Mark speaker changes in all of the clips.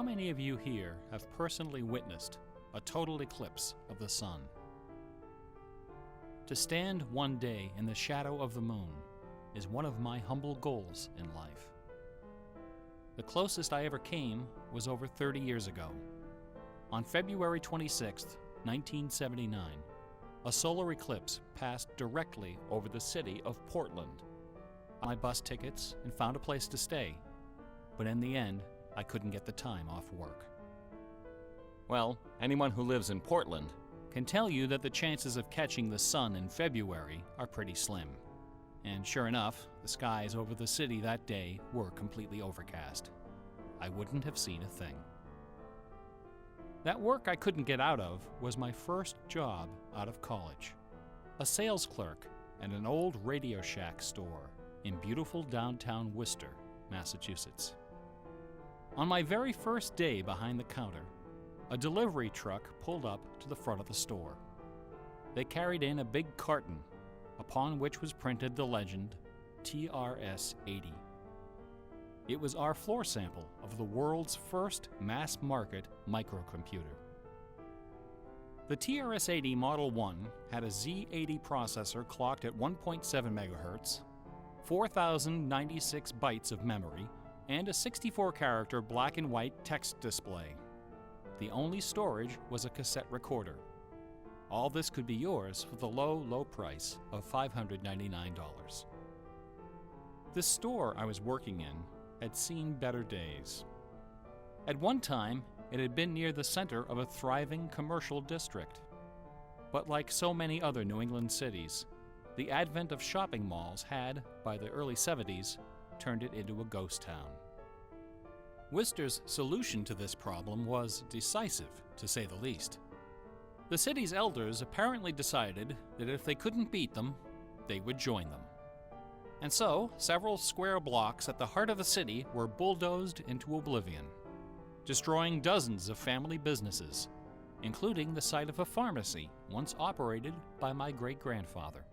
Speaker 1: many of you here have personally witnessed a total eclipse of the sun? To stand one day in the shadow of the moon is one of my humble goals in life. The closest I ever came was over 30 years ago. On February 26, 1979, a solar eclipse passed directly over the city of Portland. I bought my bus tickets and found a place to stay, but in the end, I couldn't get the time off work. Well, anyone who lives in Portland can tell you that the chances of catching the sun in February are pretty slim. And sure enough, the skies over the city that day were completely overcast. I wouldn't have seen a thing. That work I couldn't get out of was my first job out of college. A sales clerk at an old Radio Shack store in beautiful downtown Worcester, Massachusetts. On my very first day behind the counter, a delivery truck pulled up to the front of the store. They carried in a big carton upon which was printed the legend TRS-80. It was our floor sample of the world's first mass-market microcomputer. The TRS-80 Model 1 had a Z80 processor clocked at 1.7 MHz, 4,096 bytes of memory, and a 64-character black and white text display. The only storage was a cassette recorder. All this could be yours for the low, low price of $599. The store I was working in had seen better days. At one time, it had been near the center of a thriving commercial district. But like so many other New England cities, the advent of shopping malls had, by the early 70s, turned it into a ghost town. Worcester's solution to this problem was decisive, to say the least. The city's elders apparently decided that if they couldn't beat them, they would join them. And so, several square blocks at the heart of the city were bulldozed into oblivion, destroying dozens of family businesses, including the site of a pharmacy once operated by my great-grandfather.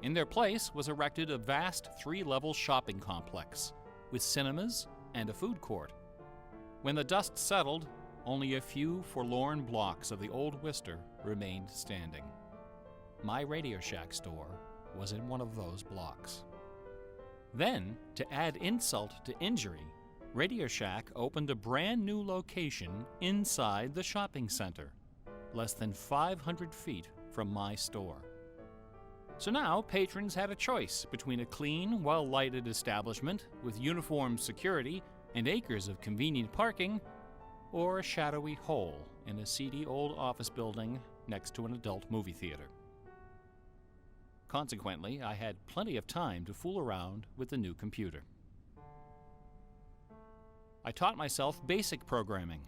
Speaker 1: In their place was erected a vast 3-level shopping complex with cinemas and a food court. When the dust settled, only a few forlorn blocks of the old Worcester remained standing. My Radio Shack store was in one of those blocks. Then, to add insult to injury, Radio Shack opened a brand new location inside the shopping center, less than 500 feet from my store. So now patrons had a choice between a clean, well-lighted establishment with uniformed security and acres of convenient parking, or a shadowy hole in a seedy old office building next to an adult movie theater. Consequently, I had plenty of time to fool around with the new computer. I taught myself basic programming.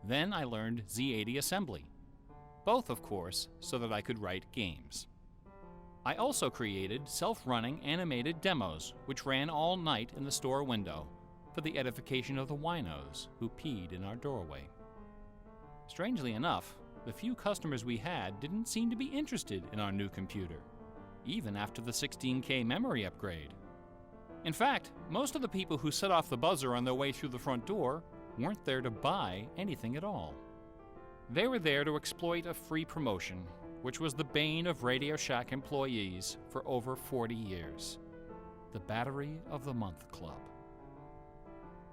Speaker 1: Then I learned Z80 assembly. Both, of course, so that I could write games. I also created self-running animated demos, which ran all night in the store window for the edification of the winos who peed in our doorway. Strangely enough, the few customers we had didn't seem to be interested in our new computer, even after the 16K memory upgrade. In fact, most of the people who set off the buzzer on their way through the front door weren't there to buy anything at all. They were there to exploit a free promotion, which was the bane of Radio Shack employees for over 40 years, the Battery of the Month Club.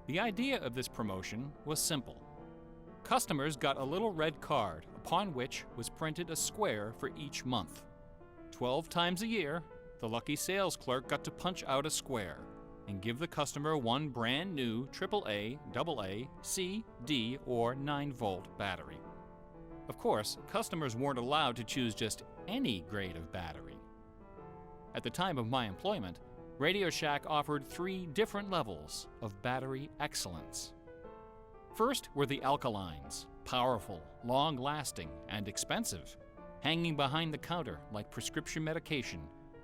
Speaker 1: The idea of this promotion was simple. Customers got a little red card upon which was printed a square for each month. 12 times a year, the lucky sales clerk got to punch out a square and give the customer one brand new AAA, AA, C, D, or 9-volt battery. Of course, customers weren't allowed to choose just any grade of battery. At the time of my employment, Radio Shack offered 3 different levels of battery excellence. First were the alkalines, powerful, long-lasting, and expensive, hanging behind the counter like prescription medication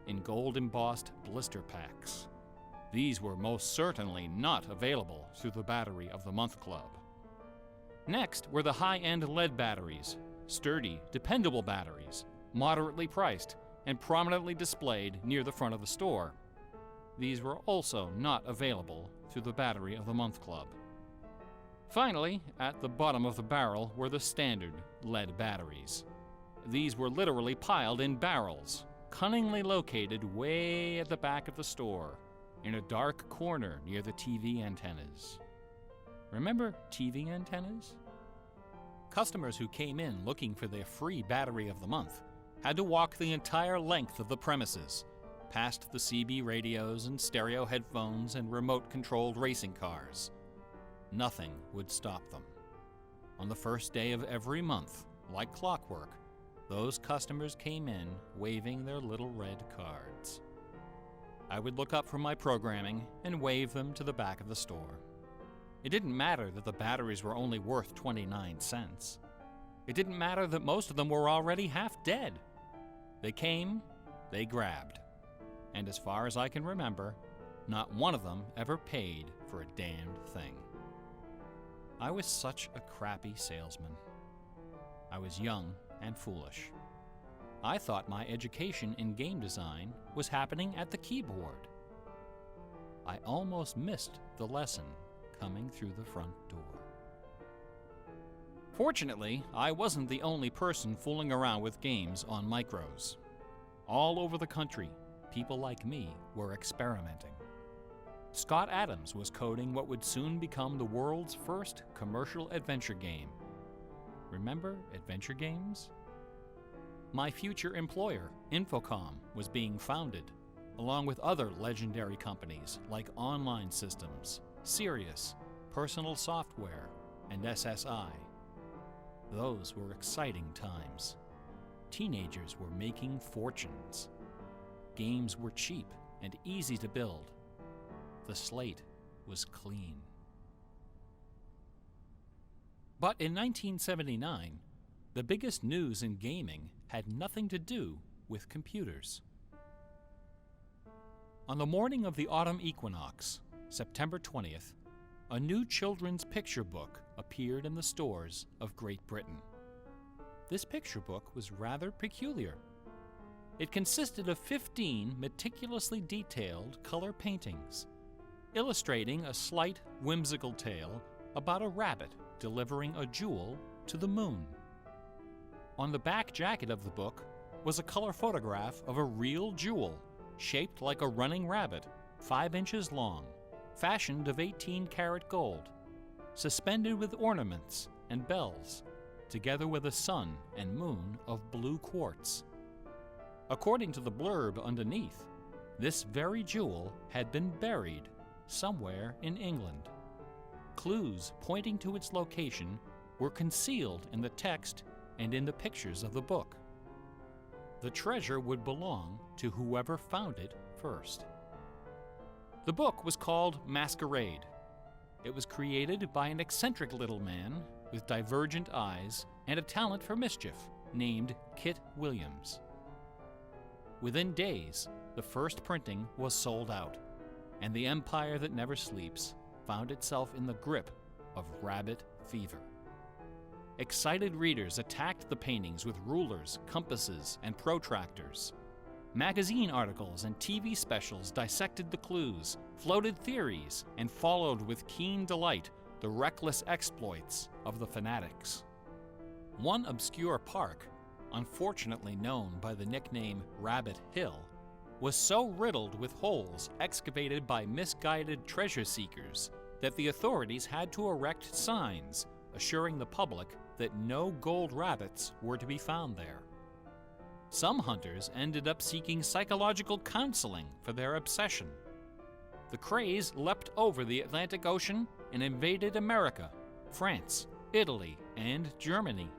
Speaker 1: in gold-embossed blister packs. These were most certainly not available through the Battery of the Month Club. Next were the high-end lead batteries, sturdy, dependable batteries, moderately priced, and prominently displayed near the front of the store. These were also not available through the Battery of the Month Club. Finally, at the bottom of the barrel were the standard lead batteries. These were literally piled in barrels, cunningly located way at the back of the store, in a dark corner near the TV antennas. Remember TV antennas? Customers who came in looking for their free battery of the month had to walk the entire length of the premises, past the CB radios and stereo headphones and remote-controlled racing cars. Nothing would stop them. On the first day of every month, like clockwork, those customers came in waving their little red cards. I would look up from my programming and wave them to the back of the store. It didn't matter that the batteries were only worth 29 cents. It didn't matter that most of them were already half dead. They came, they grabbed. And as far as I can remember, not one of them ever paid for a damned thing. I was such a crappy salesman. I was young and foolish. I thought my education in game design was happening at the keyboard. I almost missed the lesson coming through the front door. Fortunately, I wasn't the only person fooling around with games on micros. All over the country, people like me were experimenting. Scott Adams was coding what would soon become the world's first commercial adventure game. Remember adventure games? My future employer, Infocom, was being founded, along with other legendary companies like Online Systems, Sirius, Personal Software, and SSI. Those were exciting times. Teenagers were making fortunes. Games were cheap and easy to build. The slate was clean. But in 1979, the biggest news in gaming had nothing to do with computers. On the morning of the autumn equinox, September 20th, a new children's picture book appeared in the stores of Great Britain. This picture book was rather peculiar. It consisted of 15 meticulously detailed color paintings, illustrating a slight, whimsical tale about a rabbit delivering a jewel to the moon. On the back jacket of the book was a color photograph of a real jewel, shaped like a running rabbit, 5 inches long, fashioned of 18-karat gold, suspended with ornaments and bells, together with a sun and moon of blue quartz. According to the blurb underneath, this very jewel had been buried somewhere in England. Clues pointing to its location were concealed in the text and in the pictures of the book. The treasure would belong to whoever found it first. The book was called Masquerade. It was created by an eccentric little man with divergent eyes and a talent for mischief named Kit Williams. Within days, the first printing was sold out, and the empire that never sleeps found itself in the grip of rabbit fever. Excited readers attacked the paintings with rulers, compasses, and protractors. Magazine articles and TV specials dissected the clues, floated theories, and followed with keen delight the reckless exploits of the fanatics. One obscure park, unfortunately known by the nickname Rabbit Hill, was so riddled with holes excavated by misguided treasure seekers that the authorities had to erect signs assuring the public that no gold rabbits were to be found there. Some hunters ended up seeking psychological counseling for their obsession. The craze leapt over the Atlantic Ocean and invaded America, France, Italy, and Germany.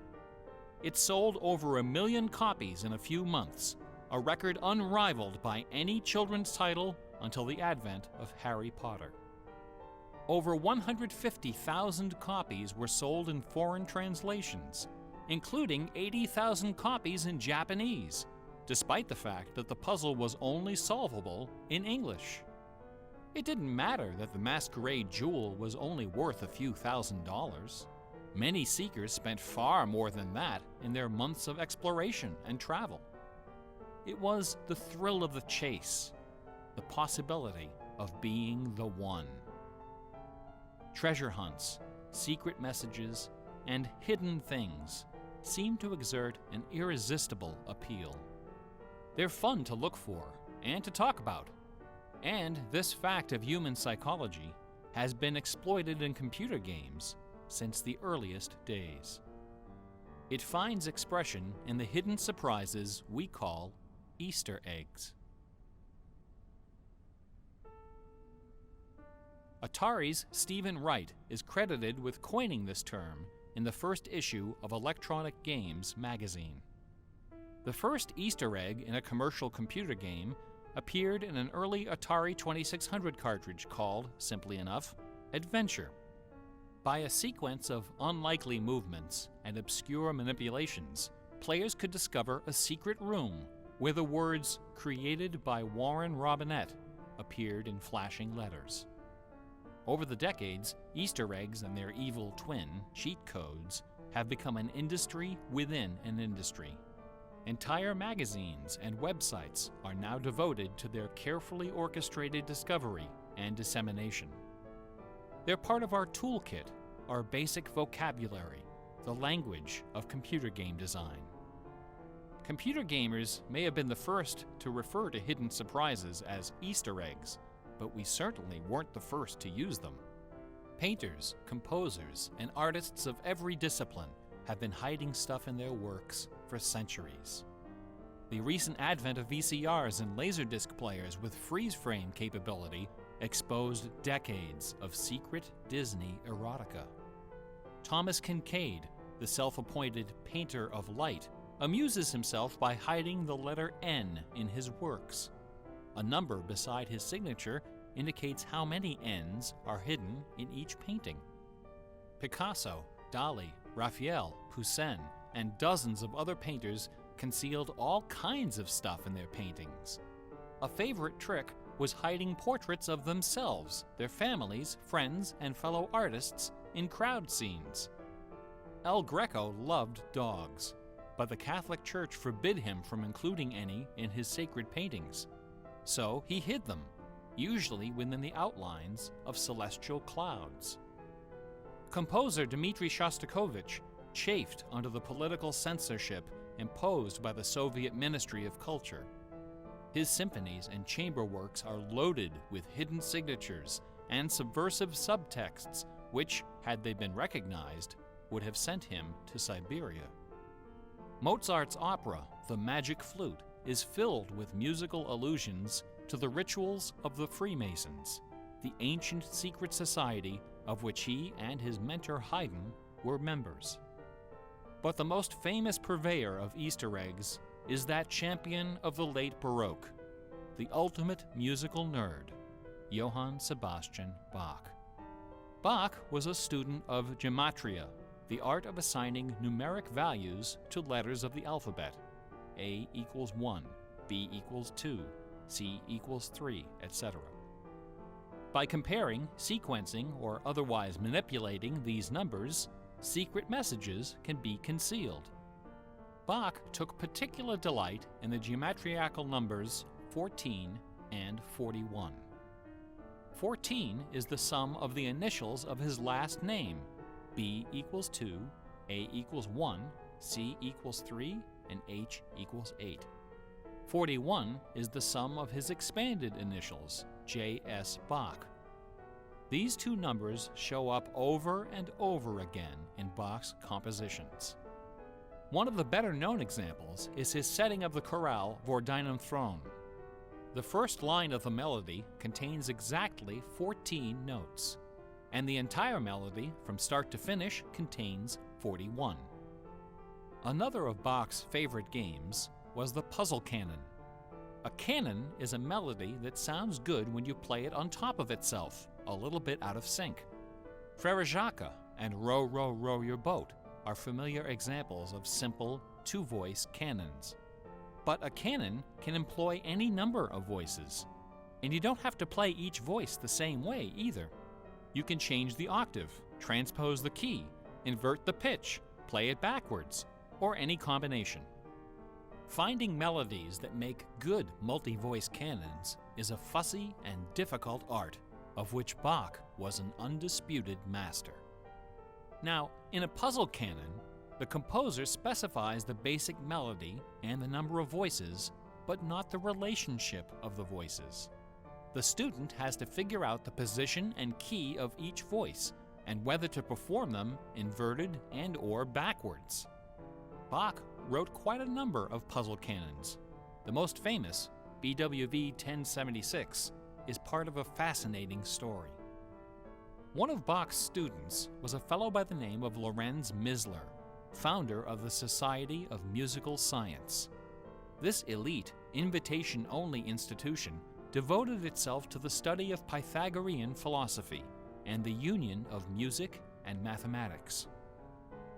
Speaker 1: It sold over 1 million copies in a few months, a record unrivaled by any children's title until the advent of Harry Potter. Over 150,000 copies were sold in foreign translations, including 80,000 copies in Japanese, despite the fact that the puzzle was only solvable in English. It didn't matter that the Masquerade jewel was only worth a few $1,000s. Many seekers spent far more than that in their months of exploration and travel. It was the thrill of the chase, the possibility of being the one. Treasure hunts, secret messages, and hidden things seem to exert an irresistible appeal. They're fun to look for and to talk about, and this fact of human psychology has been exploited in computer games since the earliest days. It finds expression in the hidden surprises we call Easter eggs. Atari's Stephen Wright is credited with coining this term in the first issue of Electronic Games magazine. The first Easter egg in a commercial computer game appeared in an early Atari 2600 cartridge called, simply enough, Adventure. By a sequence of unlikely movements and obscure manipulations, players could discover a secret room where the words "Created by Warren Robinette" appeared in flashing letters. Over the decades, Easter eggs and their evil twin, cheat codes, have become an industry within an industry. Entire magazines and websites are now devoted to their carefully orchestrated discovery and dissemination. They're part of our toolkit, our basic vocabulary, the language of computer game design. Computer gamers may have been the first to refer to hidden surprises as Easter eggs, but we certainly weren't the first to use them. Painters, composers, and artists of every discipline have been hiding stuff in their works for centuries. The recent advent of VCRs and Laserdisc players with freeze-frame capability exposed decades of secret Disney erotica. Thomas Kincaid, the self-appointed painter of light, amuses himself by hiding the letter N in his works. A number beside his signature indicates how many N's are hidden in each painting. Picasso, Dali, Raphael, Poussin, and dozens of other painters concealed all kinds of stuff in their paintings. A favorite trick was hiding portraits of themselves, their families, friends, and fellow artists in crowd scenes. El Greco loved dogs, but the Catholic Church forbid him from including any in his sacred paintings. So he hid them, usually within the outlines of celestial clouds. Composer Dmitri Shostakovich chafed under the political censorship imposed by the Soviet Ministry of Culture. His symphonies and chamber works are loaded with hidden signatures and subversive subtexts which, had they been recognized, would have sent him to Siberia. Mozart's opera, The Magic Flute, is filled with musical allusions to the rituals of the Freemasons, the ancient secret society of which he and his mentor Haydn were members. But the most famous purveyor of Easter eggs is that champion of the late Baroque, the ultimate musical nerd, Johann Sebastian Bach. Bach was a student of gematria, the art of assigning numeric values to letters of the alphabet. A equals 1, B equals 2, C equals 3, etc. By comparing, sequencing, or otherwise manipulating these numbers, secret messages can be concealed. Bach took particular delight in the geometrical numbers 14 and 41. 14 is the sum of the initials of his last name, B equals 2, A equals 1, C equals 3, and H equals 8. 41 is the sum of his expanded initials, J.S. Bach. These two numbers show up over and over again in Bach's compositions. One of the better-known examples is his setting of the chorale Vor deinem Thron. The first line of the melody contains exactly 14 notes, and the entire melody, from start to finish, contains 41. Another of Bach's favorite games was the puzzle canon. A canon is a melody that sounds good when you play it on top of itself, a little bit out of sync. Frere Jacques and Row, Row, Row Your Boat are familiar examples of simple, two-voice canons. But a canon can employ any number of voices, and you don't have to play each voice the same way either. You can change the octave, transpose the key, invert the pitch, play it backwards, or any combination. Finding melodies that make good multi-voice canons is a fussy and difficult art, of which Bach was an undisputed master. Now, in a puzzle canon, the composer specifies the basic melody and the number of voices, but not the relationship of the voices. The student has to figure out the position and key of each voice, and whether to perform them inverted and/or backwards. Bach wrote quite a number of puzzle canons. The most famous, BWV 1076, is part of a fascinating story. One of Bach's students was a fellow by the name of Lorenz Misler, founder of the Society of Musical Science. This elite, invitation-only institution devoted itself to the study of Pythagorean philosophy and the union of music and mathematics.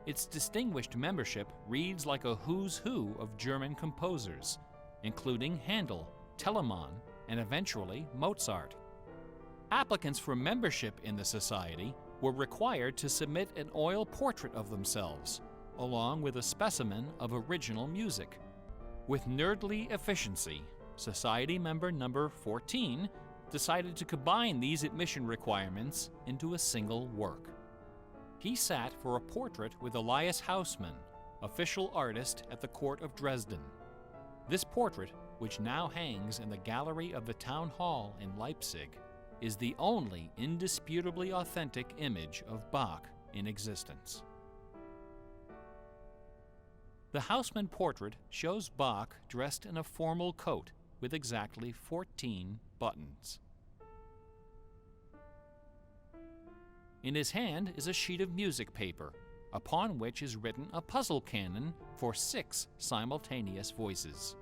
Speaker 1: Its distinguished membership reads like a who's who of German composers, including Handel, Telemann, and eventually Mozart. Applicants for membership in the society were required to submit an oil portrait of themselves, along with a specimen of original music. With nerdly efficiency, Society member number 14 decided to combine these admission requirements into a single work. He sat for a portrait with Elias Haussmann, official artist at the court of Dresden. This portrait, which now hangs in the gallery of the town hall in Leipzig, is the only indisputably authentic image of Bach in existence. The Haussmann portrait shows Bach dressed in a formal coat with exactly 14 buttons. In his hand is a sheet of music paper, upon which is written a puzzle canon for 6 simultaneous voices.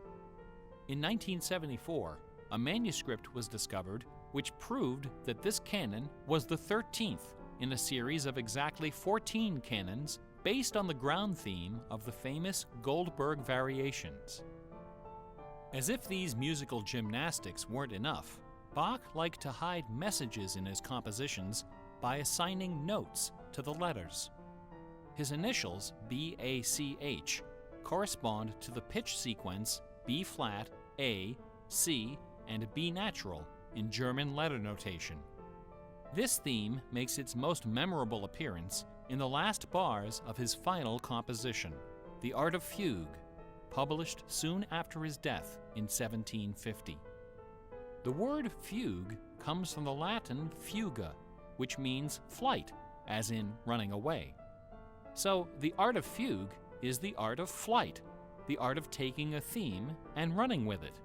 Speaker 1: In 1974, a manuscript was discovered which proved that this canon was the 13th in a series of exactly 14 canons based on the ground theme of the famous Goldberg variations. As if these musical gymnastics weren't enough, Bach liked to hide messages in his compositions by assigning notes to the letters. His initials, B-A-C-H, correspond to the pitch sequence B-flat, A, C, and B natural in German letter notation. This theme makes its most memorable appearance in the last bars of his final composition, The Art of Fugue, published soon after his death in 1750. The word fugue comes from the Latin fuga, which means flight, as in running away. So the art of fugue is the art of flight, the art of taking a theme and running with it.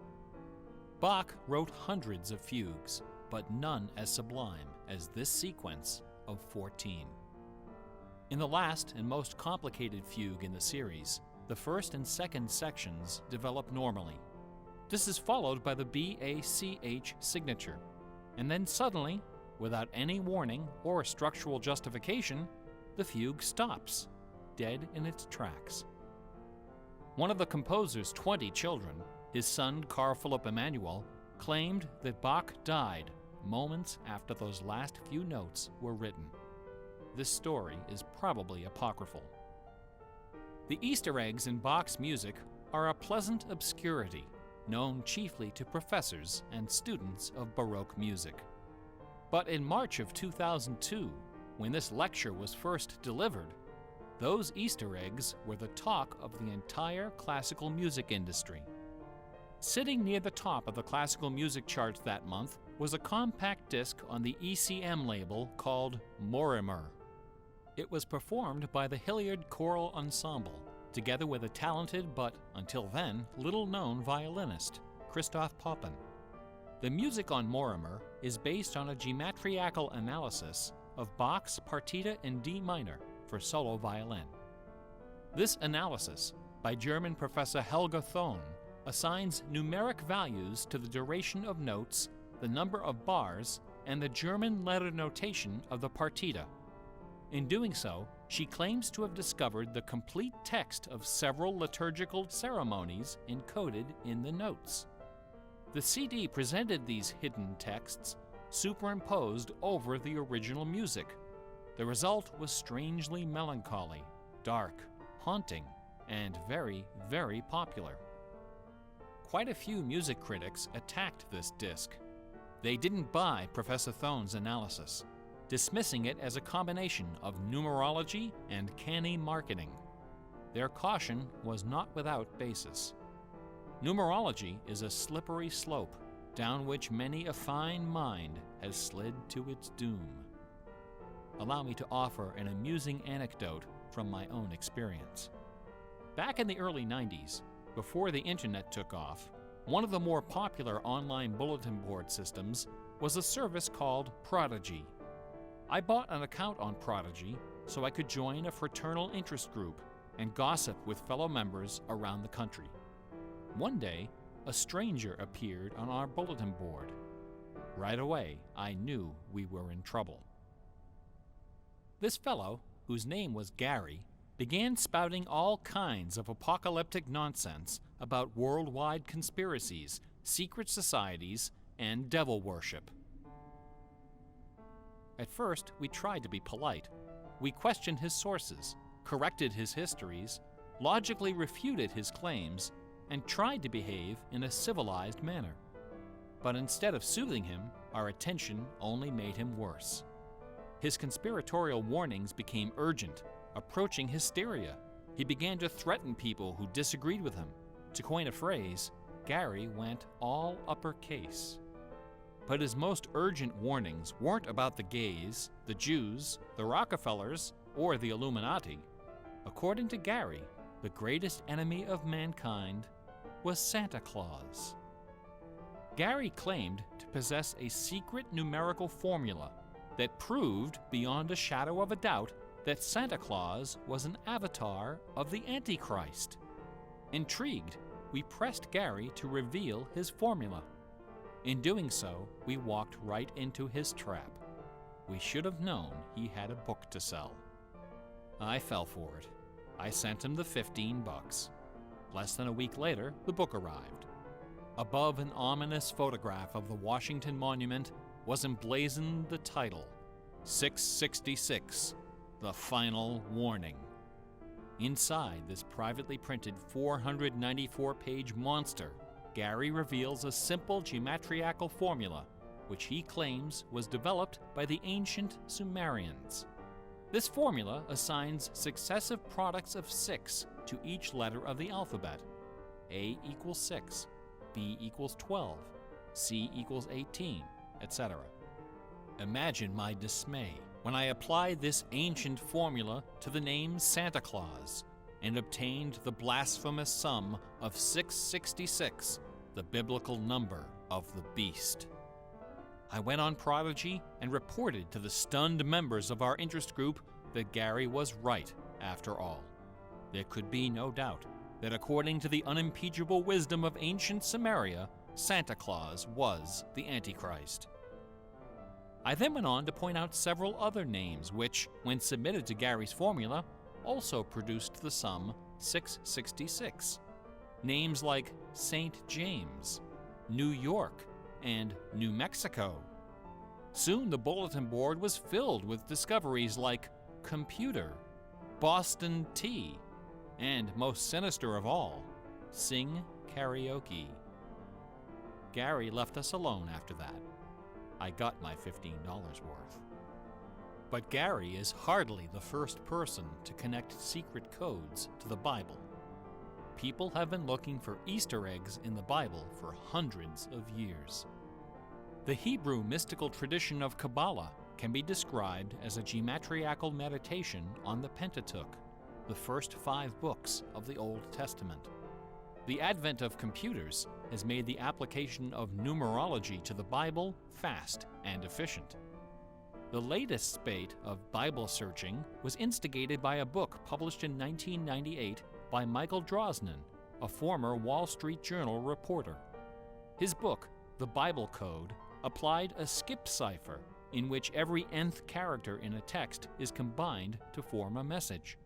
Speaker 1: Bach wrote hundreds of fugues, but none as sublime as this sequence of 14. In the last and most complicated fugue in the series, the first and second sections develop normally. This is followed by the B-A-C-H signature, and then suddenly, without any warning or structural justification, the fugue stops, dead in its tracks. One of the composer's 20 children, his son Carl Philipp Emanuel, claimed that Bach died moments after those last few notes were written. This story is probably apocryphal. The Easter eggs in Bach's music are a pleasant obscurity, known chiefly to professors and students of Baroque music. But in March of 2002, when this lecture was first delivered, those Easter eggs were the talk of the entire classical music industry. Sitting near the top of the classical music charts that month was a compact disc on the ECM label called Mortimer. It was performed by the Hilliard Choral Ensemble, together with a talented but, until then, little-known violinist, Christoph Poppen. The music on Mortimer is based on a geometrical analysis of Bach's Partita in D minor for solo violin. This analysis, by German professor Helga Thon, assigns numeric values to the duration of notes, the number of bars, and the German letter notation of the partita. In doing so, she claims to have discovered the complete text of several liturgical ceremonies encoded in the notes. The CD presented these hidden texts superimposed over the original music. The result was strangely melancholy, dark, haunting, and very, very popular. Quite a few music critics attacked this disc. They didn't buy Professor Thon's analysis. dismissing it as a combination of numerology and canny marketing. Their caution was not without basis. Numerology is a slippery slope down which many a fine mind has slid to its doom. Allow me to offer an amusing anecdote from my own experience. Back in the early 90s, before the internet took off, one of the more popular online bulletin board systems was a service called Prodigy. I bought an account on Prodigy so I could join a fraternal interest group and gossip with fellow members around the country. One day, a stranger appeared on our bulletin board. Right away, I knew we were in trouble. This fellow, whose name was Gary, began spouting all kinds of apocalyptic nonsense about worldwide conspiracies, secret societies, and devil worship. At first, we tried to be polite. We questioned his sources, corrected his histories, logically refuted his claims, and tried to behave in a civilized manner. But instead of soothing him, our attention only made him worse. His conspiratorial warnings became urgent, approaching hysteria. He began to threaten people who disagreed with him. To coin a phrase, Gary went all uppercase. But his most urgent warnings weren't about the gays, the Jews, the Rockefellers, or the Illuminati. According to Gary, the greatest enemy of mankind was Santa Claus. Gary claimed to possess a secret numerical formula that proved beyond a shadow of a doubt that Santa Claus was an avatar of the Antichrist. Intrigued, we pressed Gary to reveal his formula. In doing so, we walked right into his trap. We should have known he had a book to sell. I fell for it. I sent him the $15. Less than a week later, the book arrived. Above an ominous photograph of the Washington Monument was emblazoned the title, 666, The Final Warning. Inside this privately printed 494-page monster, Gary reveals a simple geometrical formula, which he claims was developed by the ancient Sumerians. This formula assigns successive products of 6 to each letter of the alphabet. A equals 6, B equals 12, C equals 18, etc. Imagine my dismay when I applied this ancient formula to the name Santa Claus and obtained the blasphemous sum of 666, the biblical number of the beast. I went on Prodigy and reported to the stunned members of our interest group that Gary was right after all. There could be no doubt that according to the unimpeachable wisdom of ancient Samaria, Santa Claus was the Antichrist. I then went on to point out several other names which, when submitted to Gary's formula, also produced the sum 666. Names like St. James, New York, and New Mexico. Soon the bulletin board was filled with discoveries like computer, Boston tea, and most sinister of all, sing karaoke. Gary left us alone after that. I got my $15 worth. But Gary is hardly the first person to connect secret codes to the Bible. People have been looking for Easter eggs in the Bible for hundreds of years. The Hebrew mystical tradition of Kabbalah can be described as a geometrical meditation on the Pentateuch, the first 5 books of the Old Testament. The advent of computers has made the application of numerology to the Bible fast and efficient. The latest spate of Bible searching was instigated by a book published in 1998 by Michael Drosnin, a former Wall Street Journal reporter. His book, The Bible Code, applied a skip cipher in which every nth character in a text is combined to form a message.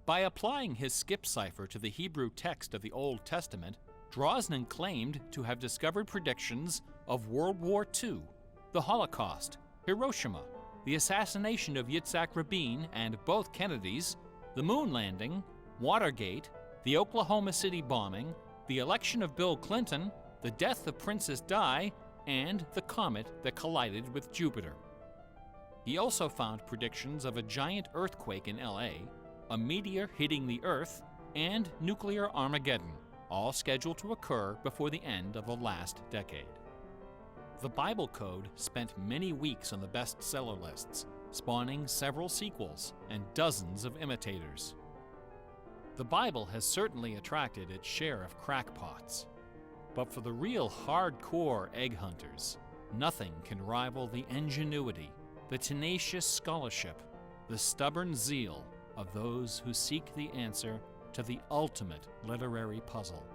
Speaker 1: By applying his skip cipher to the Hebrew text of the Old Testament, Drosnin claimed to have discovered predictions of World War II, the Holocaust, Hiroshima, the assassination of Yitzhak Rabin and both Kennedys, the moon landing, Watergate, the Oklahoma City bombing, the election of Bill Clinton, the death of Princess Di, and the comet that collided with Jupiter. He also found predictions of a giant earthquake in LA, a meteor hitting the Earth, and nuclear Armageddon, all scheduled to occur before the end of the last decade. The Bible Code spent many weeks on the bestseller lists, spawning several sequels and dozens of imitators. The Bible has certainly attracted its share of crackpots, but for the real hardcore egg hunters, nothing can rival the ingenuity, the tenacious scholarship, the stubborn zeal of those who seek the answer to the ultimate literary puzzle,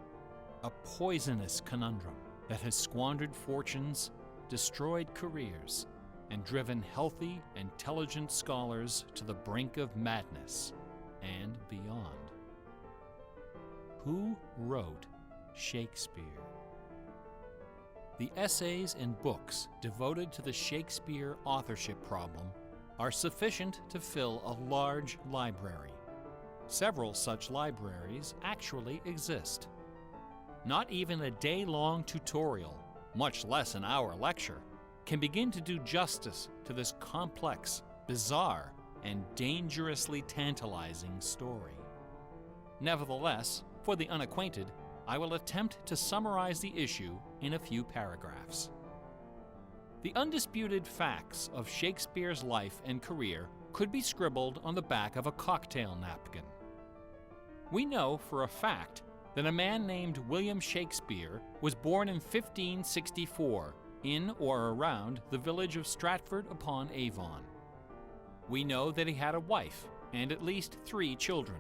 Speaker 1: a poisonous conundrum that has squandered fortunes, destroyed careers, and driven healthy, intelligent scholars to the brink of madness and beyond. Who wrote Shakespeare? The essays and books devoted to the Shakespeare authorship problem are sufficient to fill a large library. Several such libraries actually exist. Not even a day-long tutorial, much less an hour lecture, can begin to do justice to this complex, bizarre, and dangerously tantalizing story. Nevertheless, for the unacquainted, I will attempt to summarize the issue in a few paragraphs. The undisputed facts of Shakespeare's life and career could be scribbled on the back of a cocktail napkin. We know for a fact that a man named William Shakespeare was born in 1564 in or around the village of Stratford-upon-Avon. We know that he had a wife and at least 3 children.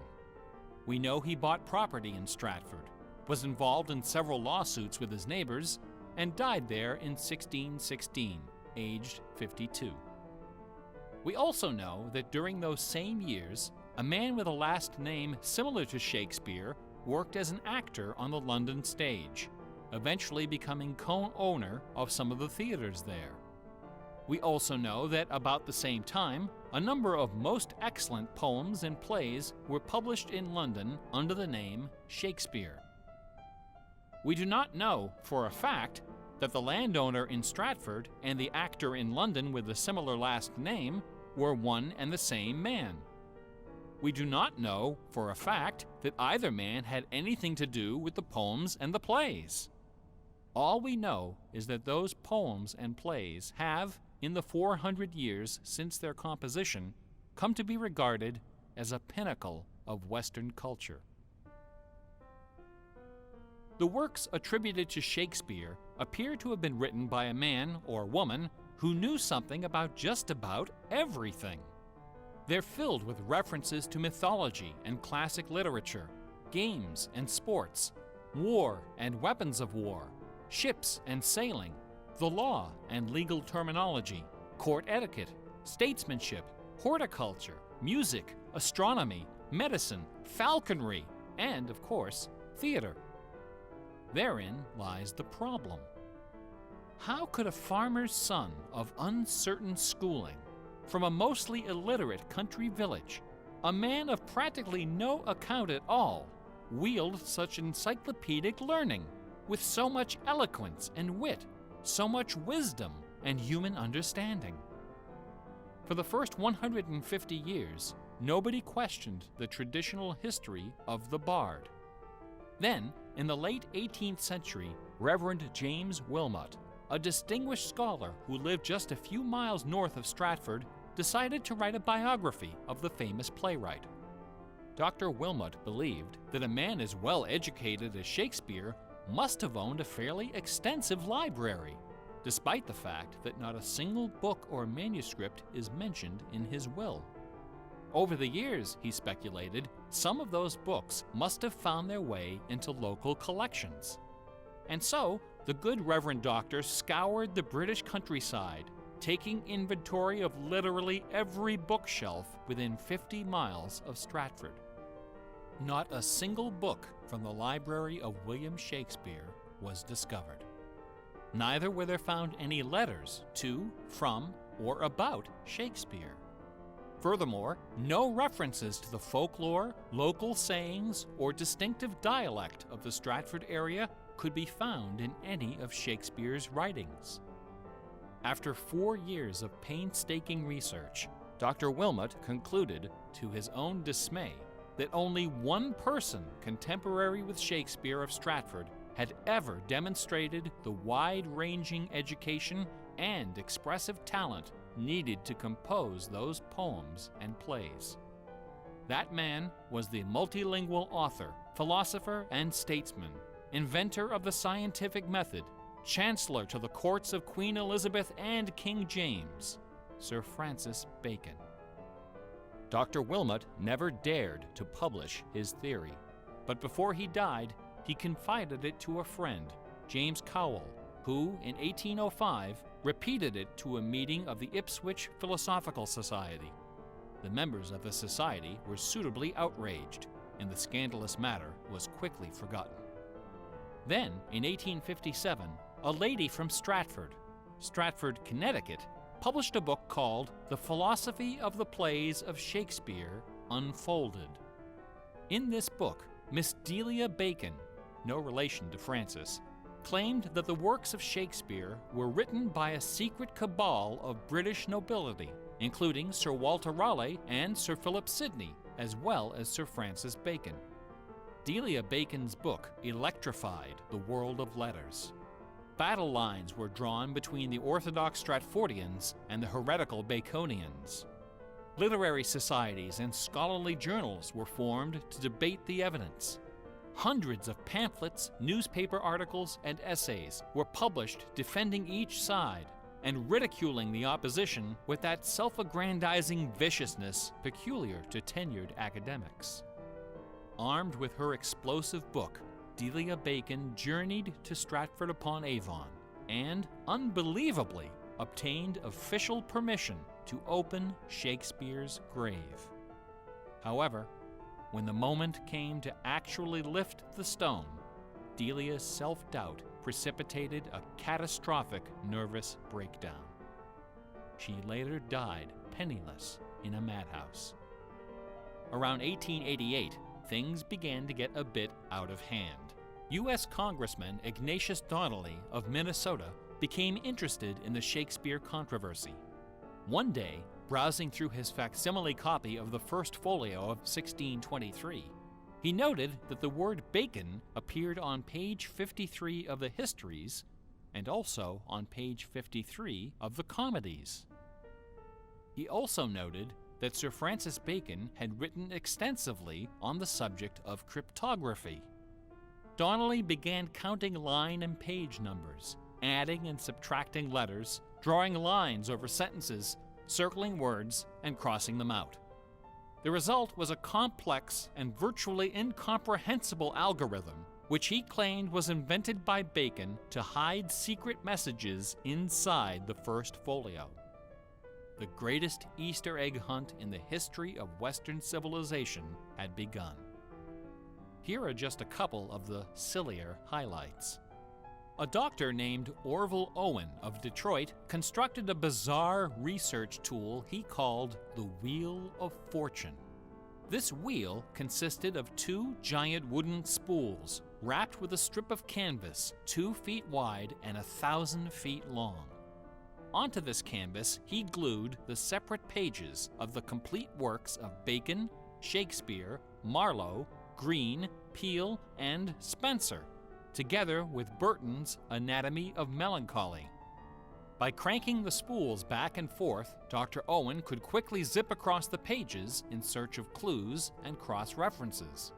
Speaker 1: We know he bought property in Stratford, was involved in several lawsuits with his neighbors, and died there in 1616, aged 52. We also know that during those same years, a man with a last name similar to Shakespeare worked as an actor on the London stage, eventually becoming co-owner of some of the theaters there. We also know that about the same time, a number of most excellent poems and plays were published in London under the name Shakespeare. We do not know for a fact that the landowner in Stratford and the actor in London with a similar last name were one and the same man. We do not know for a fact that either man had anything to do with the poems and the plays. All we know is that those poems and plays have, in the 400 years since their composition, come to be regarded as a pinnacle of Western culture. The works attributed to Shakespeare appear to have been written by a man or woman who knew something about just about everything. They're filled with references to mythology and classic literature, games and sports, war and weapons of war, ships and sailing, the law and legal terminology, court etiquette, statesmanship, horticulture, music, astronomy, medicine, falconry, and, of course, theater. Therein lies the problem. How could a farmer's son of uncertain schooling, from a mostly illiterate country village, a man of practically no account at all, wield such encyclopedic learning, with so much eloquence and wit, so much wisdom and human understanding? For the first 150 years, nobody questioned the traditional history of the bard. Then, in the late 18th century, Reverend James Wilmot, a distinguished scholar who lived just a few miles north of Stratford, decided to write a biography of the famous playwright. Dr. Wilmot believed that a man as well educated as Shakespeare must have owned a fairly extensive library, despite the fact that not a single book or manuscript is mentioned in his will. Over the years, he speculated, some of those books must have found their way into local collections. And so, the good Reverend Doctor scoured the British countryside, taking inventory of literally every bookshelf within 50 miles of Stratford. Not a single book from the library of William Shakespeare was discovered. Neither were there found any letters to, from, or about Shakespeare. Furthermore, no references to the folklore, local sayings, or distinctive dialect of the Stratford area could be found in any of Shakespeare's writings. After 4 years of painstaking research, Dr. Wilmot concluded, to his own dismay, that only one person contemporary with Shakespeare of Stratford had ever demonstrated the wide-ranging education and expressive talent needed to compose those poems and plays. That man was the multilingual author, philosopher, and statesman, inventor of the scientific method, chancellor to the courts of Queen Elizabeth and King James, Sir Francis Bacon. Dr. Wilmot never dared to publish his theory, but before he died, he confided it to a friend, James Cowell, who, in 1805, repeated it to a meeting of the Ipswich Philosophical Society. The members of the society were suitably outraged, and the scandalous matter was quickly forgotten. Then, in 1857, a lady from Stratford, Connecticut, published a book called The Philosophy of the Plays of Shakespeare Unfolded. In this book, Miss Delia Bacon, no relation to Francis, claimed that the works of Shakespeare were written by a secret cabal of British nobility, including Sir Walter Raleigh and Sir Philip Sidney, as well as Sir Francis Bacon. Delia Bacon's book electrified the world of letters. Battle lines were drawn between the orthodox Stratfordians and the heretical Baconians. Literary societies and scholarly journals were formed to debate the evidence. Hundreds of pamphlets, newspaper articles, and essays were published defending each side and ridiculing the opposition with that self-aggrandizing viciousness peculiar to tenured academics. Armed with her explosive book, Delia Bacon journeyed to Stratford-upon-Avon and, unbelievably, obtained official permission to open Shakespeare's grave. However, when the moment came to actually lift the stone, Delia's self-doubt precipitated a catastrophic nervous breakdown. She later died penniless in a madhouse. Around 1888, things began to get a bit out of hand. U.S. Congressman Ignatius Donnelly of Minnesota became interested in the Shakespeare controversy. One day, browsing through his facsimile copy of the First Folio of 1623, he noted that the word bacon appeared on page 53 of the Histories and also on page 53 of the Comedies. He also noted that Sir Francis Bacon had written extensively on the subject of cryptography. Donnelly began counting line and page numbers, adding and subtracting letters, drawing lines over sentences, circling words, and crossing them out. The result was a complex and virtually incomprehensible algorithm, which he claimed was invented by Bacon to hide secret messages inside the First Folio. The greatest Easter egg hunt in the history of Western civilization had begun. Here are just a couple of the sillier highlights. A doctor named Orville Owen of Detroit constructed a bizarre research tool he called the Wheel of Fortune. This wheel consisted of 2 giant wooden spools wrapped with a strip of canvas 2 feet wide and 1,000 feet long. Onto this canvas, he glued the separate pages of the complete works of Bacon, Shakespeare, Marlowe, Greene, Peele, and Spenser, together with Burton's Anatomy of Melancholy. By cranking the spools back and forth, Dr. Owen could quickly zip across the pages in search of clues and cross-references.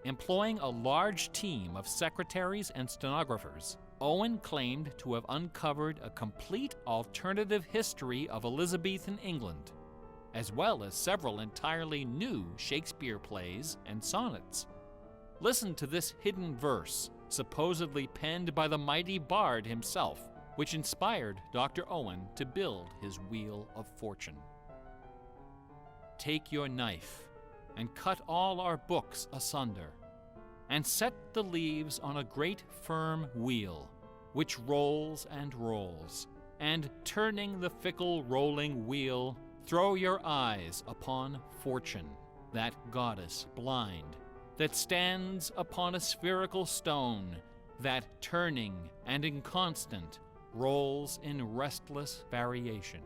Speaker 1: Employing a large team of secretaries and stenographers, Owen claimed to have uncovered a complete alternative history of Elizabethan England, as well as several entirely new Shakespeare plays and sonnets. Listen to this hidden verse, supposedly penned by the mighty bard himself, which inspired Dr. Owen to build his Wheel of Fortune. Take your knife and cut all our books asunder, and set the leaves on a great firm wheel, which rolls, and turning the fickle rolling wheel, Throw your eyes upon Fortune, that goddess blind, that stands upon a spherical stone, that turning and inconstant rolls in restless variation.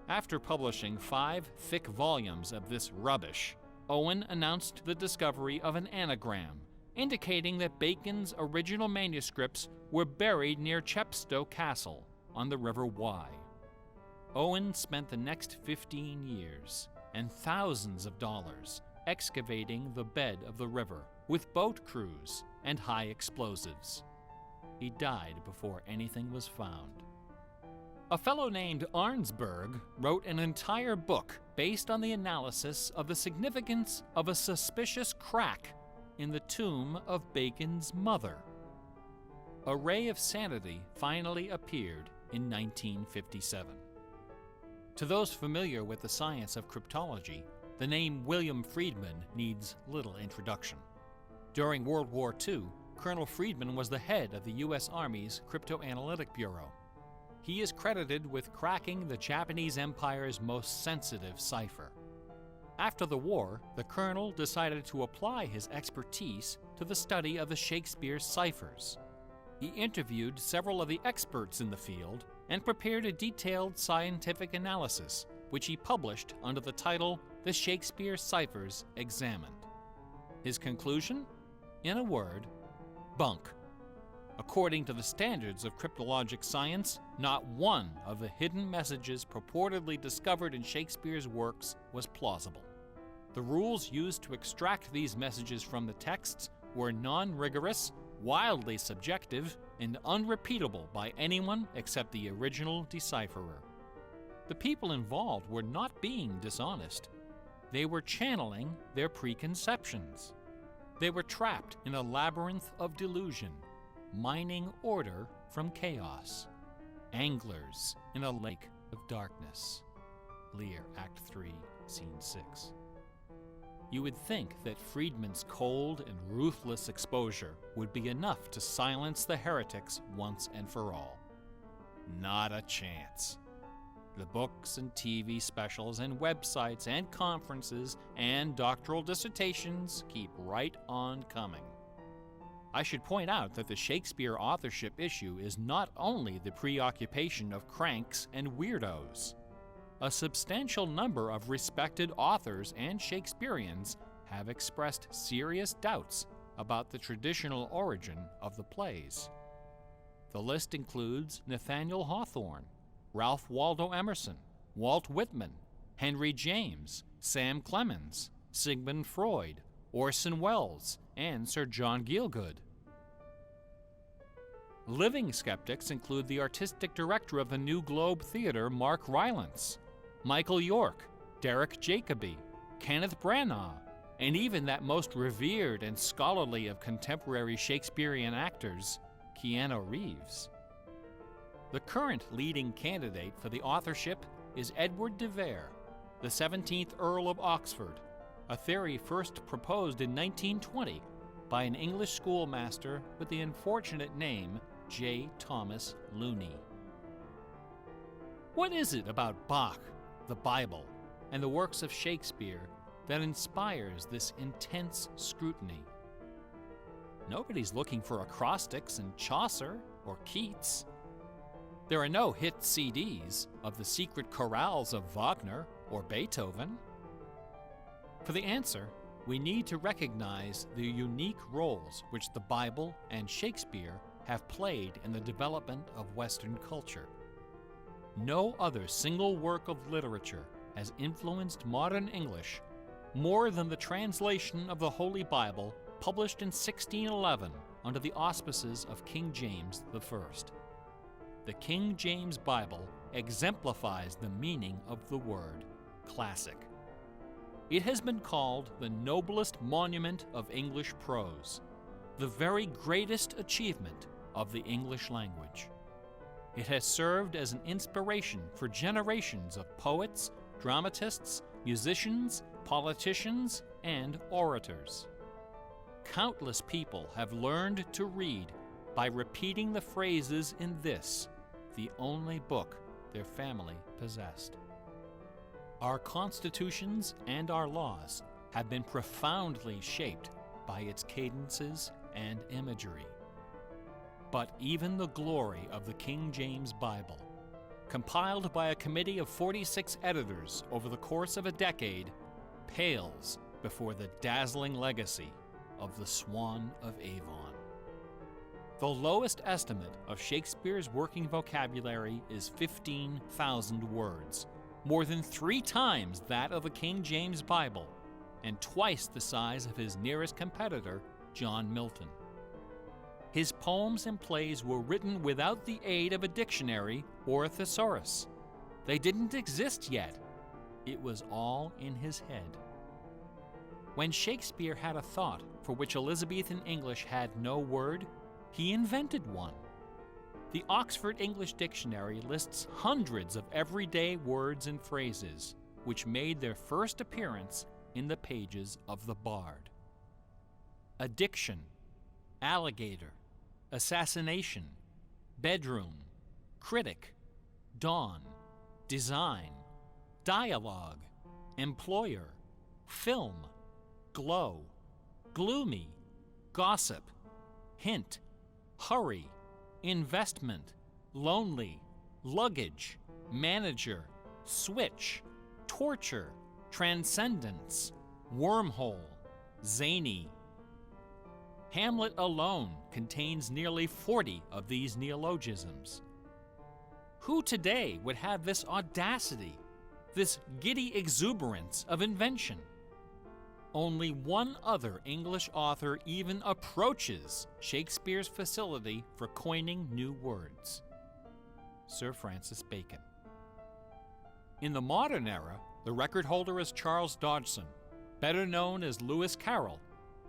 Speaker 1: After publishing 5 thick volumes of this rubbish, Owen announced the discovery of an anagram, indicating that Bacon's original manuscripts were buried near Chepstow Castle on the River Wye. Owen spent the next 15 years and thousands of dollars excavating the bed of the river with boat crews and high explosives. He died before anything was found. A fellow named Arnsberg wrote an entire book based on the analysis of the significance of a suspicious crack in the tomb of Bacon's mother. A Ray of Sanity finally appeared in 1957. To those familiar with the science of cryptology, the name William Friedman needs little introduction. During World War II, Colonel Friedman was the head of the U.S. Army's Cryptoanalytic Bureau. He is credited with cracking the Japanese Empire's most sensitive cipher. After the war, the colonel decided to apply his expertise to the study of the Shakespeare ciphers. He interviewed several of the experts in the field and prepared a detailed scientific analysis, which he published under the title The Shakespeare Ciphers Examined. His conclusion? In a word, bunk. According to the standards of cryptologic science, not one of the hidden messages purportedly discovered in Shakespeare's works was plausible. The rules used to extract these messages from the texts were non-rigorous, wildly subjective, and unrepeatable by anyone except the original decipherer. The people involved were not being dishonest. They were channeling their preconceptions. They were trapped in a labyrinth of delusion, mining order from chaos. Anglers in a lake of darkness. Lear, Act 3, Scene 6. You would think that Friedman's cold and ruthless exposure would be enough to silence the heretics once and for all. Not a chance. The books and TV specials and websites and conferences and doctoral dissertations keep right on coming. I should point out that the Shakespeare authorship issue is not only the preoccupation of cranks and weirdos. A substantial number of respected authors and Shakespeareans have expressed serious doubts about the traditional origin of the plays. The list includes Nathaniel Hawthorne, Ralph Waldo Emerson, Walt Whitman, Henry James, Sam Clemens, Sigmund Freud, Orson Welles, and Sir John Gielgud. Living skeptics include the artistic director of the New Globe Theatre, Mark Rylance, Michael York, Derek Jacobi, Kenneth Branagh, and even that most revered and scholarly of contemporary Shakespearean actors, Keanu Reeves. The current leading candidate for the authorship is Edward de Vere, the 17th Earl of Oxford, a theory first proposed in 1920 by an English schoolmaster with the unfortunate name J. Thomas Looney. What is it about Bach, the Bible, and the works of Shakespeare that inspires this intense scrutiny? Nobody's looking for acrostics in Chaucer or Keats. There are no hit CDs of the secret chorales of Wagner or Beethoven. For the answer, we need to recognize the unique roles which the Bible and Shakespeare have played in the development of Western culture. No other single work of literature has influenced modern English more than the translation of the Holy Bible published in 1611 under the auspices of King James I. The King James Bible exemplifies the meaning of the word classic. It has been called the noblest monument of English prose, the very greatest achievement of the English language. It has served as an inspiration for generations of poets, dramatists, musicians, politicians, and orators. Countless people have learned to read by repeating the phrases in this, the only book their family possessed. Our constitutions and our laws have been profoundly shaped by its cadences and imagery. But even the glory of the King James Bible, compiled by a committee of 46 editors over the course of a decade, pales before the dazzling legacy of the Swan of Avon. The lowest estimate of Shakespeare's working vocabulary is 15,000 words, more than 3 times that of the King James Bible, and twice the size of his nearest competitor, John Milton. His poems and plays were written without the aid of a dictionary or a thesaurus. They didn't exist yet. It was all in his head. When Shakespeare had a thought for which Elizabethan English had no word, he invented one. The Oxford English Dictionary lists hundreds of everyday words and phrases which made their first appearance in the pages of the Bard. Addiction, alligator, assassination, bedroom, critic, dawn, design, dialogue, employer, film, glow, gloomy, gossip, hint, hurry, investment, lonely, luggage, manager, switch, torture, transcendence, wormhole, zany. Hamlet alone contains nearly 40 of these neologisms. Who today would have this audacity, this giddy exuberance of invention? Only one other English author even approaches Shakespeare's facility for coining new words: Sir Francis Bacon. In the modern era, the record holder is Charles Dodgson, better known as Lewis Carroll,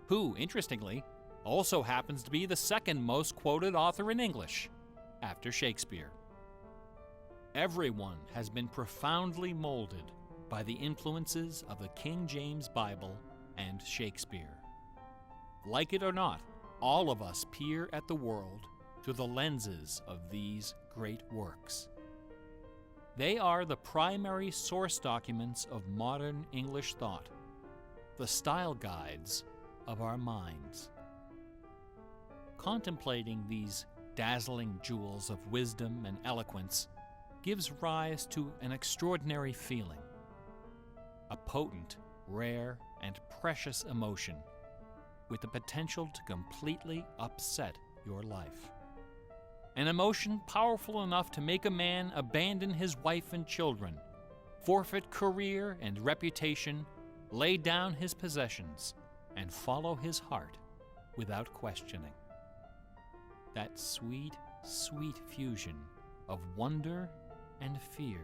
Speaker 1: who, interestingly, also happens to be the second most quoted author in English, after Shakespeare. Everyone has been profoundly molded by the influences of the King James Bible and Shakespeare. Like it or not, all of us peer at the world through the lenses of these great works. They are the primary source documents of modern English thought, the style guides of our minds. Contemplating these dazzling jewels of wisdom and eloquence gives rise to an extraordinary feeling, a potent, rare, and precious emotion with the potential to completely upset your life. An emotion powerful enough to make a man abandon his wife and children, forfeit career and reputation, lay down his possessions, and follow his heart without questioning. That sweet, sweet fusion of wonder and fear,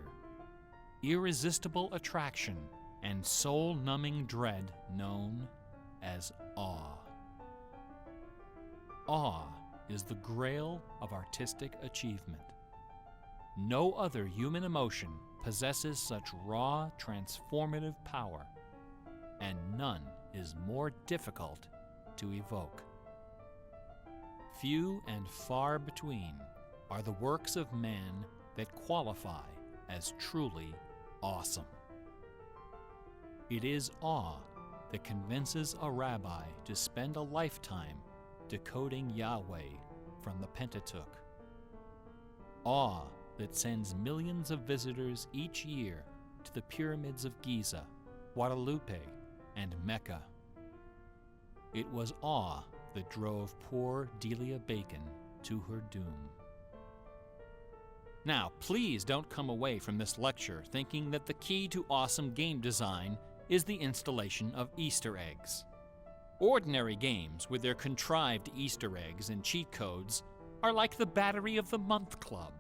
Speaker 1: irresistible attraction, and soul-numbing dread known as awe. Awe is the grail of artistic achievement. No other human emotion possesses such raw, transformative power, and none is more difficult to evoke. Few and far between are the works of man that qualify as truly awesome. It is awe that convinces a rabbi to spend a lifetime decoding Yahweh from the Pentateuch. Awe that sends millions of visitors each year to the pyramids of Giza, Guadalupe, and Mecca. It was awe that drove poor Delia Bacon to her doom. Now, please don't come away from this lecture thinking that the key to awesome game design is the installation of Easter eggs. Ordinary games with their contrived Easter eggs and cheat codes are like the Battery of the Month Club.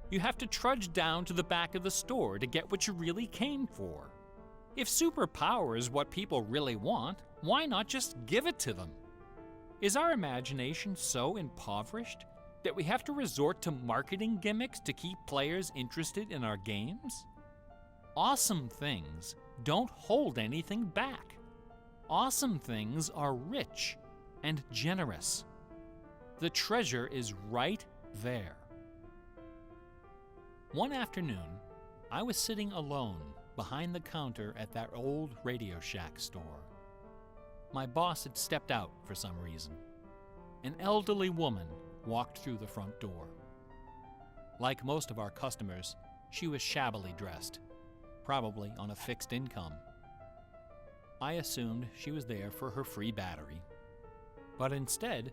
Speaker 1: You have to trudge down to the back of the store to get what you really came for. If superpower is what people really want, why not just give it to them? Is our imagination so impoverished that we have to resort to marketing gimmicks to keep players interested in our games? Awesome things don't hold anything back. Awesome things are rich and generous. The treasure is right there. One afternoon, I was sitting alone behind the counter at that old Radio Shack store. My boss had stepped out for some reason. An elderly woman walked through the front door. Like most of our customers, she was shabbily dressed, probably on a fixed income. I assumed she was there for her free battery, but instead,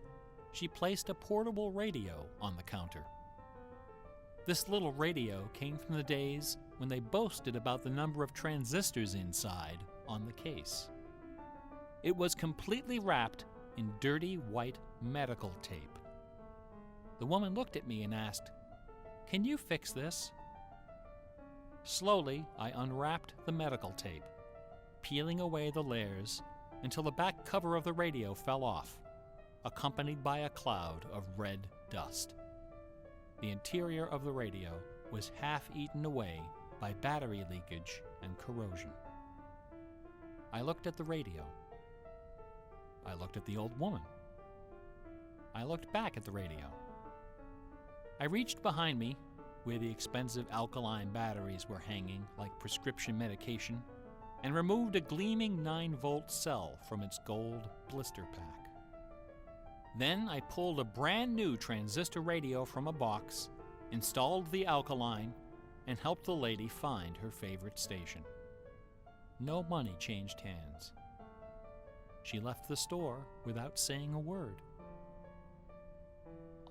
Speaker 1: she placed a portable radio on the counter. This little radio came from the days when they boasted about the number of transistors inside on the case. It was completely wrapped in dirty white medical tape. The woman looked at me and asked, "Can you fix this?" Slowly, I unwrapped the medical tape, peeling away the layers until the back cover of the radio fell off, accompanied by a cloud of red dust. The interior of the radio was half eaten away by battery leakage and corrosion. I looked at the radio. I looked at the old woman. I looked back at the radio. I reached behind me, where the expensive alkaline batteries were hanging like prescription medication, and removed a gleaming 9-volt cell from its gold blister pack. Then I pulled a brand new transistor radio from a box, installed the alkaline, and helped the lady find her favorite station. No money changed hands. She left the store without saying a word.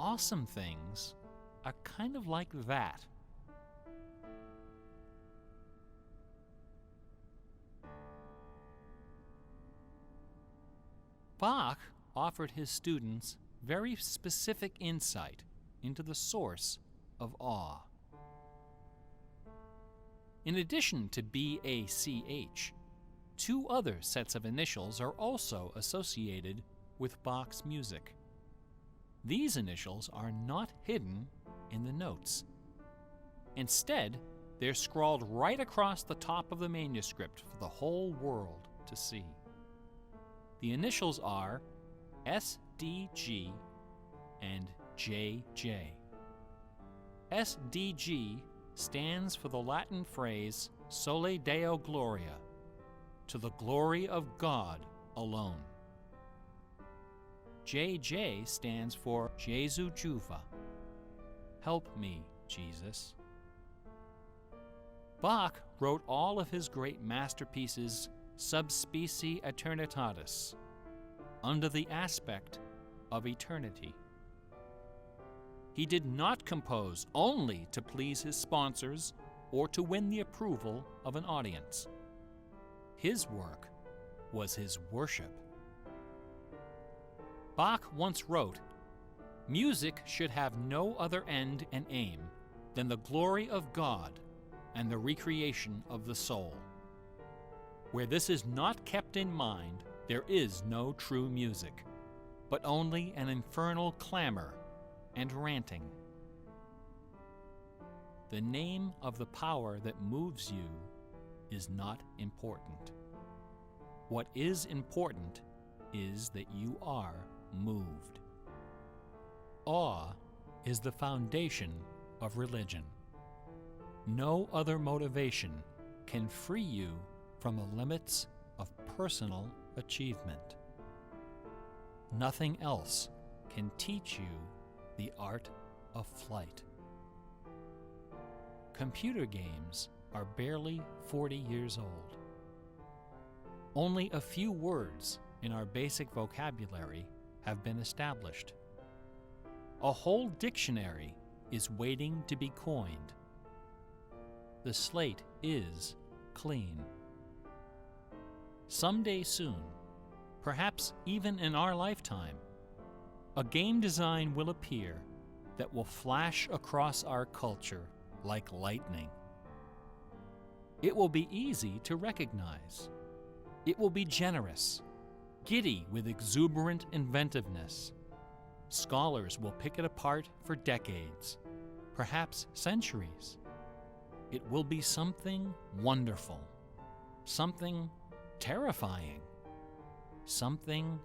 Speaker 1: Awesome things are kind of like that. Bach offered his students very specific insight into the source of awe. In addition to BACH, 2 other sets of initials are also associated with Bach's music. These initials are not hidden in the notes. Instead, they're scrawled right across the top of the manuscript for the whole world to see. The initials are SDG and JJ. SDG stands for the Latin phrase Sole Deo Gloria, to the glory of God alone. JJ stands for Jesu Juva, help me, Jesus. Bach wrote all of his great masterpieces sub specie eternitatis, under the aspect of eternity. He did not compose only to please his sponsors or to win the approval of an audience. His work was his worship. Bach once wrote, "Music should have no other end and aim than the glory of God and the recreation of the soul. Where this is not kept in mind, there is no true music, but only an infernal clamor and ranting." The name of the power that moves you is not important. What is important is that you are moved. Awe is the foundation of religion. No other motivation can free you from the limits of personal achievement. Nothing else can teach you the art of flight. Computer games are barely 40 years old. Only a few words in our basic vocabulary have been established. A whole dictionary is waiting to be coined. The slate is clean. Someday soon, perhaps even in our lifetime, a game design will appear that will flash across our culture like lightning. It will be easy to recognize. It will be generous, giddy with exuberant inventiveness. Scholars will pick it apart for decades, perhaps centuries. It will be something wonderful, something terrifying, something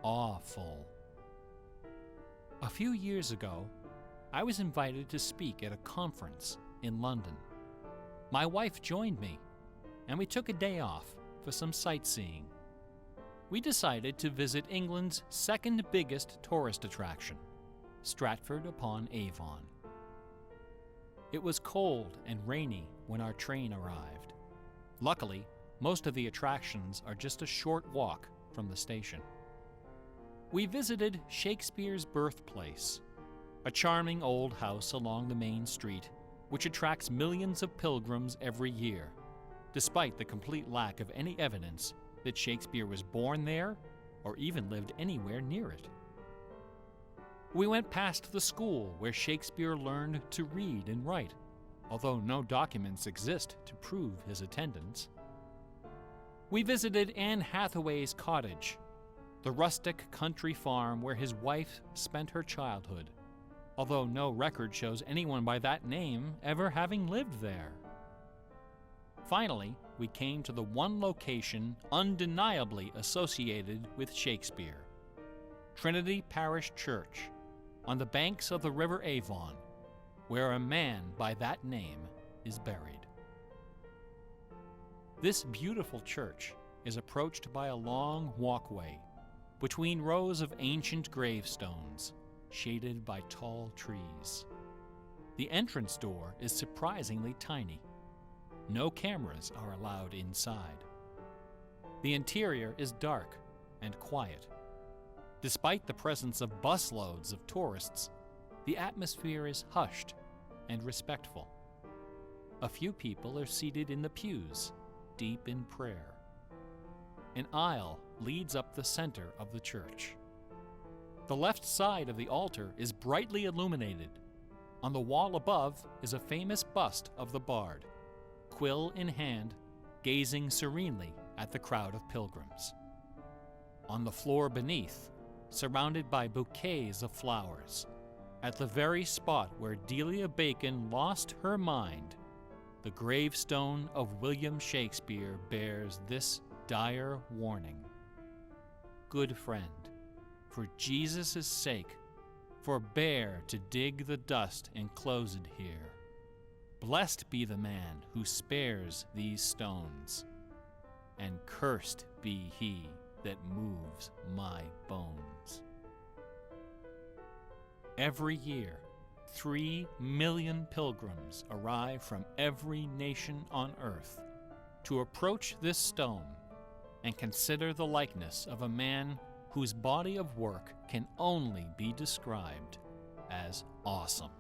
Speaker 1: awful. A few years ago, I was invited to speak at a conference in London. My wife joined me, and we took a day off for some sightseeing. We decided to visit England's second biggest tourist attraction, Stratford-upon-Avon. It was cold and rainy when our train arrived. Luckily, most of the attractions are just a short walk from the station. We visited Shakespeare's Birthplace, a charming old house along the main street, which attracts millions of pilgrims every year, despite the complete lack of any evidence that Shakespeare was born there or even lived anywhere near it. We went past the school where Shakespeare learned to read and write, although no documents exist to prove his attendance. We visited Anne Hathaway's cottage, the rustic country farm where his wife spent her childhood, although no record shows anyone by that name ever having lived there. Finally, we came to the one location undeniably associated with Shakespeare, Trinity Parish Church, on the banks of the River Avon, where a man by that name is buried. This beautiful church is approached by a long walkway between rows of ancient gravestones, shaded by tall trees. The entrance door is surprisingly tiny. No cameras are allowed inside. The interior is dark and quiet. Despite the presence of busloads of tourists, the atmosphere is hushed and respectful. A few people are seated in the pews, deep in prayer. An aisle leads up the center of the church. The left side of the altar is brightly illuminated. On the wall above is a famous bust of the bard, quill in hand, gazing serenely at the crowd of pilgrims. On the floor beneath, surrounded by bouquets of flowers, at the very spot where Delia Bacon lost her mind, the gravestone of William Shakespeare bears this dire warning. Good friend, for Jesus' sake, forbear to dig the dust enclosed here. Blessed be the man who spares these stones, and cursed be he that moves my bones. Every year, 3 million pilgrims arrive from every nation on earth to approach this stone and consider the likeness of a man whose body of work can only be described as awesome.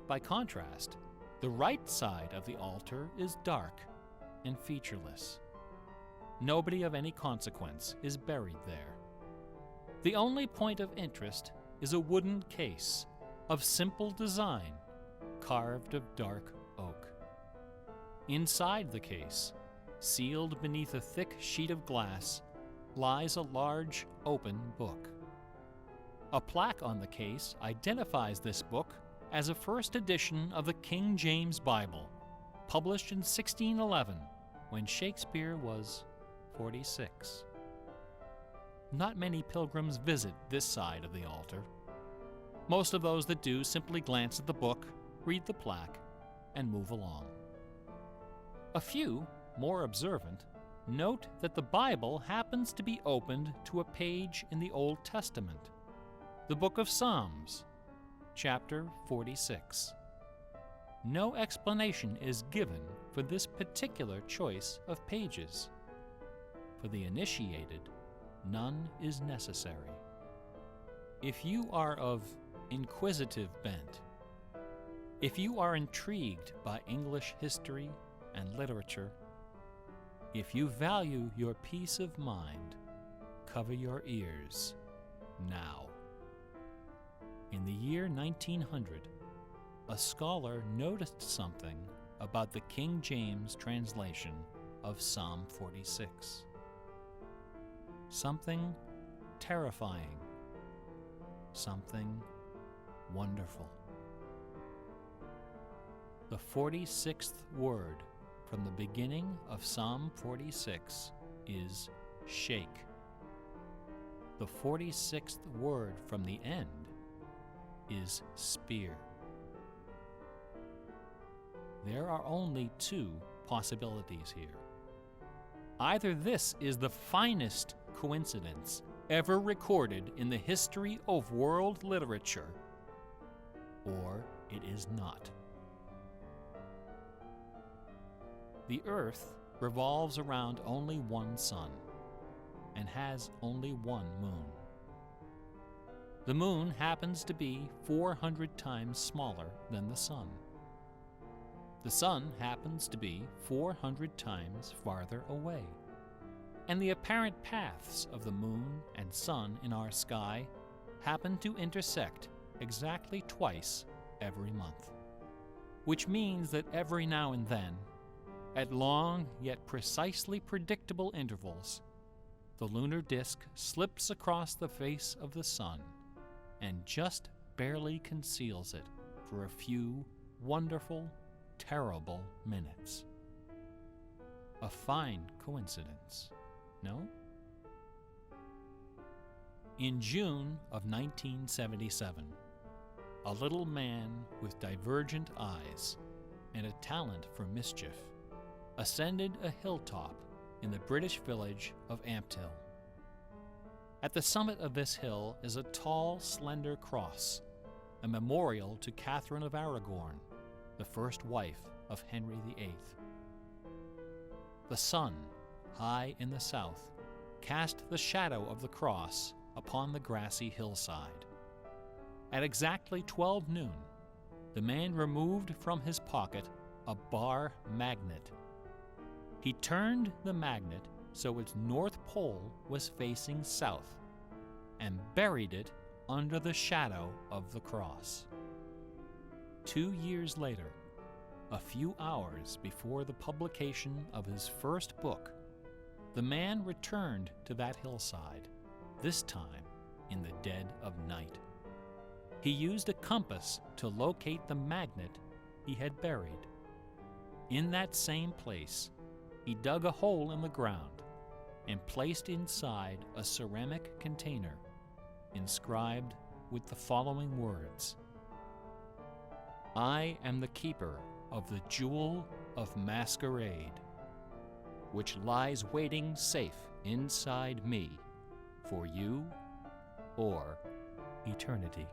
Speaker 1: By contrast, the right side of the altar is dark and featureless. Nobody of any consequence is buried there. The only point of interest is a wooden case of simple design, carved of dark oak. Inside the case, sealed beneath a thick sheet of glass, lies a large, open book. A plaque on the case identifies this book as a first edition of the King James Bible, published in 1611, when Shakespeare was 46. Not many pilgrims visit this side of the altar. Most of those that do simply glance at the book, read the plaque, and move along. A few, more observant, note that the Bible happens to be opened to a page in the Old Testament, the book of Psalms, chapter 46. No explanation is given for this particular choice of pages. For the initiated, none is necessary. If you are of inquisitive bent, if you are intrigued by English history and literature, if you value your peace of mind, cover your ears now. In the year 1900, a scholar noticed something about the King James translation of Psalm 46. Something terrifying, something wonderful. The 46th word from the beginning of Psalm 46 is shake. The 46th word from the end is spear. There are only 2 possibilities here. Either this is the finest coincidence ever recorded in the history of world literature, or it is not. The Earth revolves around only one sun and has only one moon. The moon happens to be 400 times smaller than the sun. The sun happens to be 400 times farther away. And the apparent paths of the moon and sun in our sky happen to intersect exactly twice every month. Which means that every now and then, at long yet precisely predictable intervals, the lunar disk slips across the face of the sun and just barely conceals it for a few wonderful, terrible minutes. A fine coincidence, no? In June of 1977, a little man with divergent eyes and a talent for mischief ascended a hilltop in the British village of Ampthill. At the summit of this hill is a tall, slender cross, a memorial to Catherine of Aragon, the first wife of Henry VIII. The sun, high in the south, cast the shadow of the cross upon the grassy hillside. At exactly 12 noon, the man removed from his pocket a bar magnet. He turned the magnet so its north pole was facing south and buried it under the shadow of the cross. 2 years later, a few hours before the publication of his first book, the man returned to that hillside, this time in the dead of night. He used a compass to locate the magnet he had buried. In that same place, he dug a hole in the ground and placed inside a ceramic container inscribed with the following words: "I am the keeper of the jewel of masquerade, which lies waiting safe inside me for you or eternity."